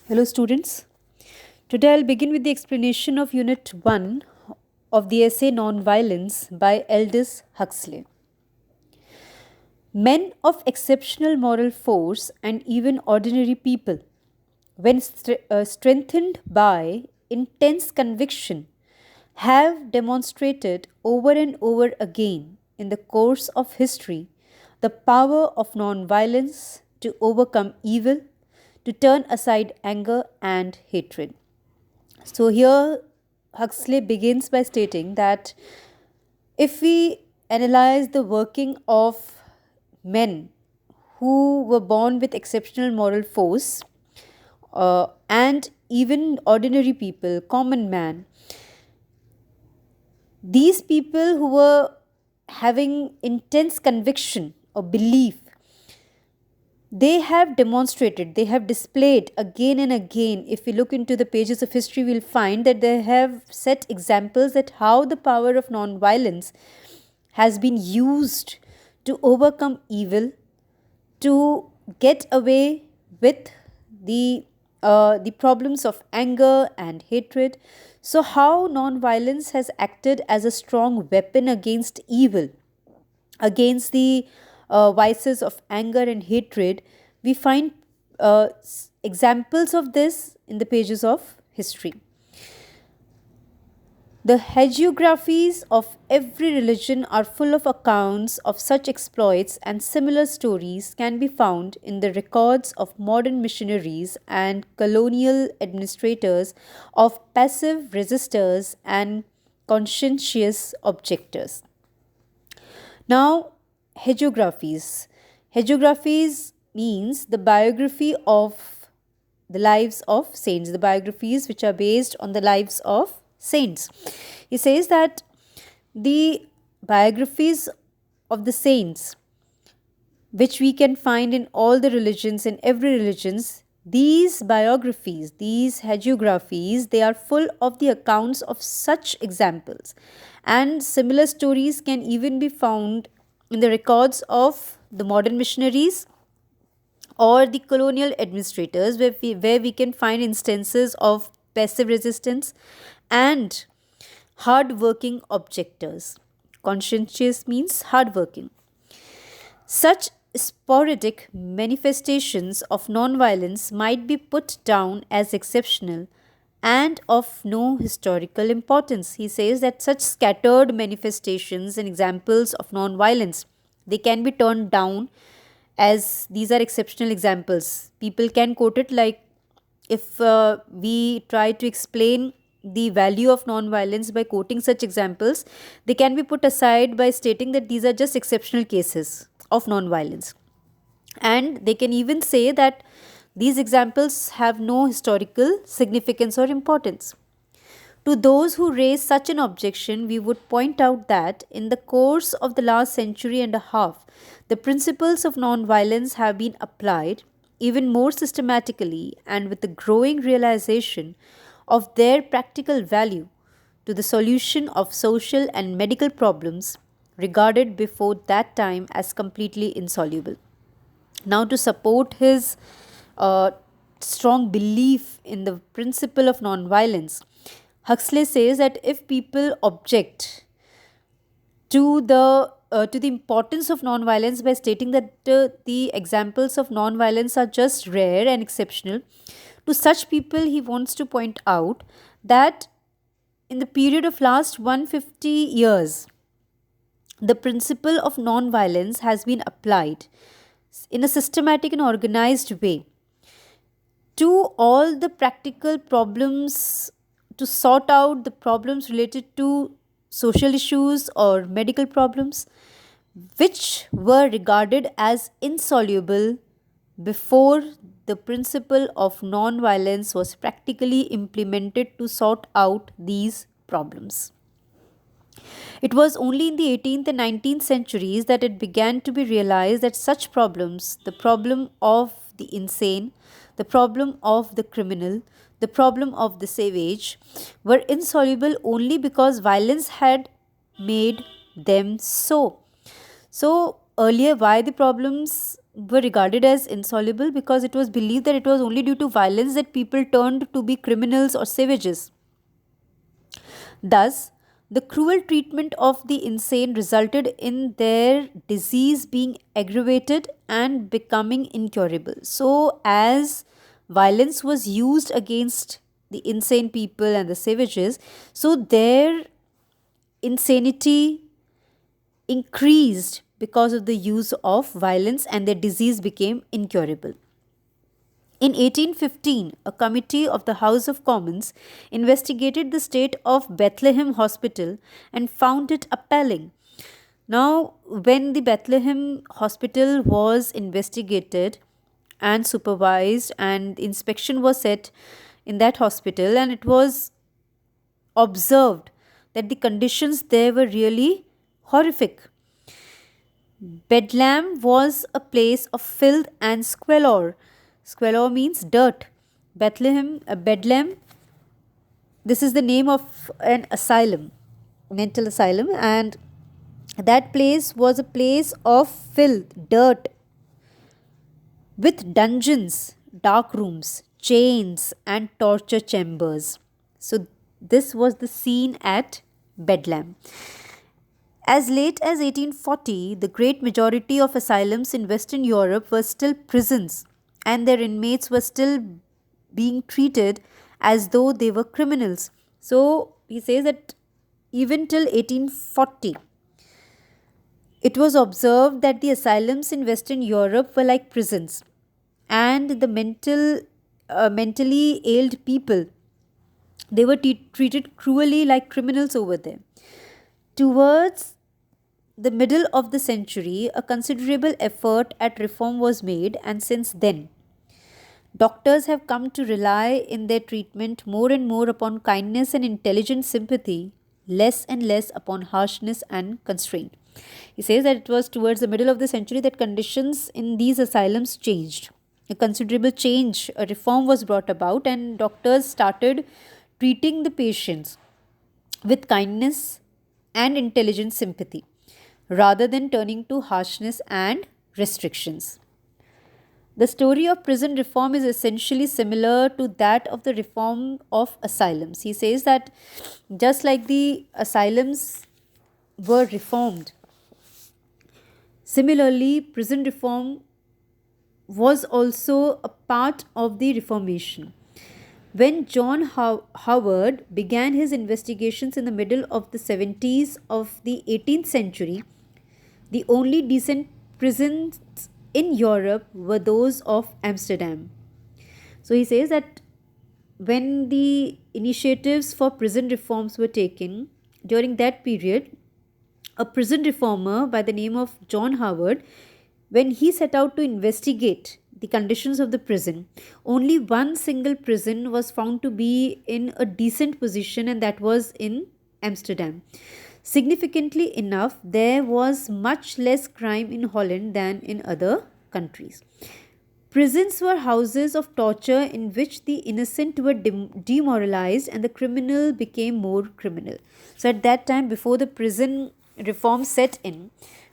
Hello, students. Today I'll begin with the explanation of Unit 1 of the essay Nonviolence by Aldous Huxley. Men of exceptional moral force and even ordinary people, when strengthened by intense conviction, have demonstrated over and over again in the course of history the power of nonviolence to overcome evil, to turn aside anger and hatred. So here Huxley begins by stating that if we analyze the working of men who were born with exceptional moral force and even ordinary people, common man, these people who were having intense conviction or belief, they have demonstrated, they have displayed again and again. If we look into the pages of history, we'll find that they have set examples that how the power of non-violence has been used to overcome evil, to get away with the problems of anger and hatred. So, how non-violence has acted as a strong weapon against evil, against the vices of anger and hatred, we find examples of this in the pages of history. The hagiographies of every religion are full of accounts of such exploits, and similar stories can be found in the records of modern missionaries and colonial administrators, of passive resistors and conscientious objectors. Now, hagiographies. Hagiographies means the biography of the lives of saints, the biographies which are based on the lives of saints. He says that the biographies of the saints, which we can find in all the religions, in every religions, these biographies, these hagiographies, they are full of the accounts of such examples. And similar stories can even be found in the records of the modern missionaries or the colonial administrators, where we can find instances of passive resistance and hard-working objectors. Conscientious means hard-working. Such sporadic manifestations of nonviolence might be put down as exceptional and of no historical importance. He says that such scattered manifestations and examples of nonviolence, they can be turned down as these are exceptional examples. People can quote it like, if we try to explain the value of nonviolence by quoting such examples, they can be put aside by stating that these are just exceptional cases of nonviolence. And they can even say that these examples have no historical significance or importance. To those who raise such an objection, we would point out that in the course of the last century and a half, the principles of nonviolence have been applied even more systematically and with the growing realization of their practical value to the solution of social and medical problems regarded before that time as completely insoluble. Now, to support his uh, strong belief in the principle of nonviolence, Huxley says that if people object to the importance of nonviolence by stating that the examples of nonviolence are just rare and exceptional, to such people he wants to point out that in the period of last 150 years, the principle of nonviolence has been applied in a systematic and organized way to all the practical problems, to sort out the problems related to social issues or medical problems which were regarded as insoluble before the principle of non-violence was practically implemented to sort out these problems. It was only in the 18th and 19th centuries that it began to be realized that such problems, the problem of the insane, the problem of the criminal, the problem of the savage, were insoluble only because violence had made them so. So, earlier, why the problems were regarded as insoluble because it was believed that it was only due to violence that people turned to be criminals or savages. Thus, the cruel treatment of the insane resulted in their disease being aggravated and becoming incurable. So, as violence was used against the insane people and the savages, so their insanity increased because of the use of violence and their disease became incurable. In 1815, a committee of the House of Commons investigated the state of Bethlehem Hospital and found it appalling. Now, when the Bethlehem Hospital was investigated and supervised, and inspection was set in that hospital, and it was observed that the conditions there were really horrific. Bedlam was a place of filth and squalor. Squalor means dirt. Bedlam, this is the name of an asylum, mental asylum, and that place was a place of filth, dirt, with dungeons, dark rooms, chains, and torture chambers. So, this was the scene at Bedlam. As late as 1840, the great majority of asylums in Western Europe were still prisons, and their inmates were still being treated as though they were criminals. So, he says that even till 1840, it was observed that the asylums in Western Europe were like prisons, and the mentally ailed people, they were treated cruelly like criminals over there. Towards the middle of the century, a considerable effort at reform was made, and since then, doctors have come to rely in their treatment more and more upon kindness and intelligent sympathy, less and less upon harshness and constraint. He says that it was towards the middle of the century that conditions in these asylums changed. A considerable change, a reform was brought about, and doctors started treating the patients with kindness and intelligent sympathy rather than turning to harshness and restrictions. The story of prison reform is essentially similar to that of the reform of asylums. He says that just like the asylums were reformed, similarly, prison reform was also a part of the Reformation. When John Howard began his investigations in the middle of the 70s of the 18th century, the only decent prisons in Europe were those of Amsterdam. So he says that when the initiatives for prison reforms were taken during that period, a prison reformer by the name of John Howard, when he set out to investigate the conditions of the prison, only one single prison was found to be in a decent position, and that was in Amsterdam. Significantly enough, there was much less crime in Holland than in other countries. Prisons were houses of torture in which the innocent were demoralized and the criminal became more criminal. So, at that time, before the prison reform set in,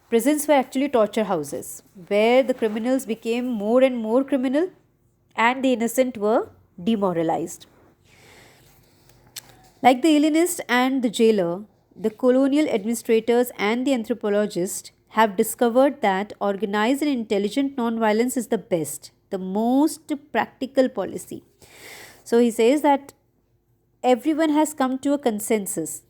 prisons were actually torture houses where the criminals became more and more criminal and the innocent were demoralized. Like the alienist and the jailer, the colonial administrators and the anthropologists have discovered that organized and intelligent nonviolence is the best, the most practical policy. So he says that everyone has come to a consensus,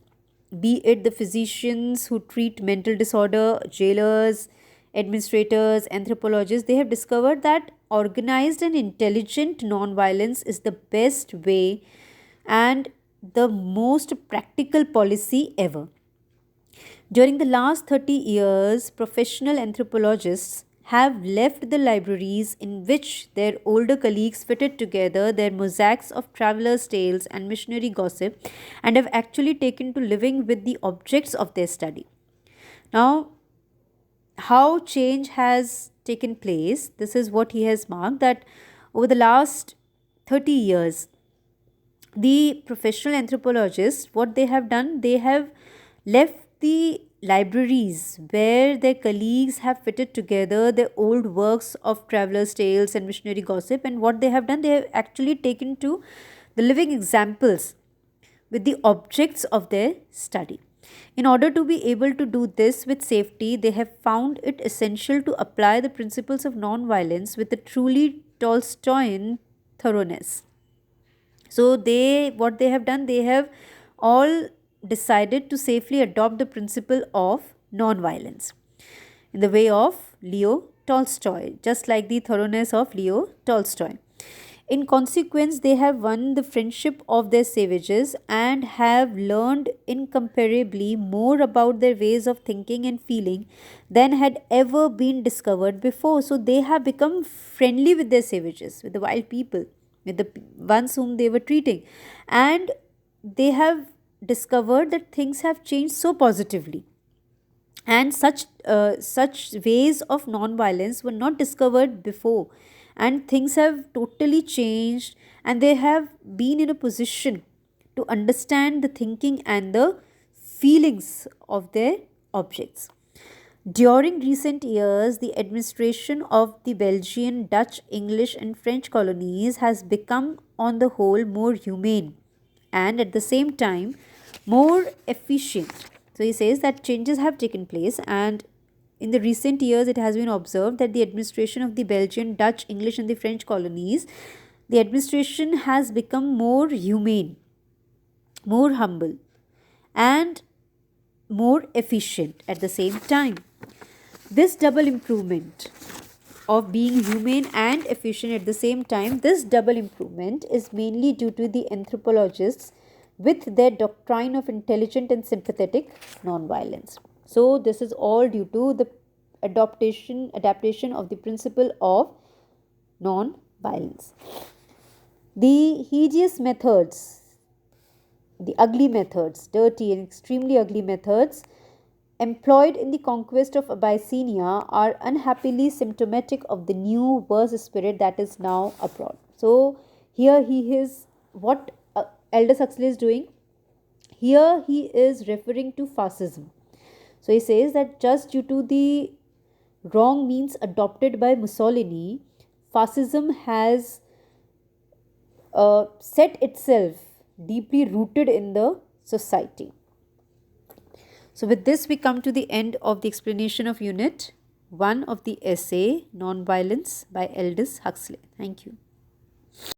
be it the physicians who treat mental disorder, jailers, administrators, anthropologists, they have discovered that organized and intelligent nonviolence is the best way and the most practical policy ever. During the last 30 years, professional anthropologists have left the libraries in which their older colleagues fitted together their mosaics of travelers' tales and missionary gossip and have actually taken to living with the objects of their study. Now, how change has taken place, this is what he has marked that over the last 30 years, the professional anthropologists, what they have done, they have left the libraries where their colleagues have fitted together their old works of travelers' tales and missionary gossip, and what they have done, they have actually taken to the living examples with the objects of their study. In order to be able to do this with safety, they have found it essential to apply the principles of non-violence with a truly Tolstoyan thoroughness. So what they have done, they have all decided to safely adopt the principle of non-violence in the way of Leo Tolstoy, just like the thoroughness of Leo Tolstoy. In consequence, they have won the friendship of their savages and have learned incomparably more about their ways of thinking and feeling than had ever been discovered before. So they have become friendly with their savages, with the wild people, with the ones whom they were treating. And they have discovered that things have changed so positively, and such ways of non-violence were not discovered before, and things have totally changed, and they have been in a position to understand the thinking and the feelings of their objects. During recent years, the administration of the Belgian, Dutch, English, and French colonies has become, on the whole, more humane and at the same time more efficient. So he says that changes have taken place, and in the recent years, it has been observed that the administration of the Belgian, Dutch, English, and the French colonies, the administration has become more humane, more humble, and more efficient at the same time. This double improvement of being humane and efficient at the same time, this double improvement is mainly due to the anthropologists with their doctrine of intelligent and sympathetic nonviolence. So this is all due to the adaptation of the principle of non-violence. The hideous methods, the ugly methods, dirty and extremely ugly methods employed in the conquest of Abyssinia are unhappily symptomatic of the new worse spirit that is now abroad. So here he is, what Aldous Huxley is doing. Here he is referring to fascism. So he says that just due to the wrong means adopted by Mussolini, fascism has set itself deeply rooted in the society. So with this, we come to the end of the explanation of Unit 1 of the essay Nonviolence by Aldous Huxley. Thank you.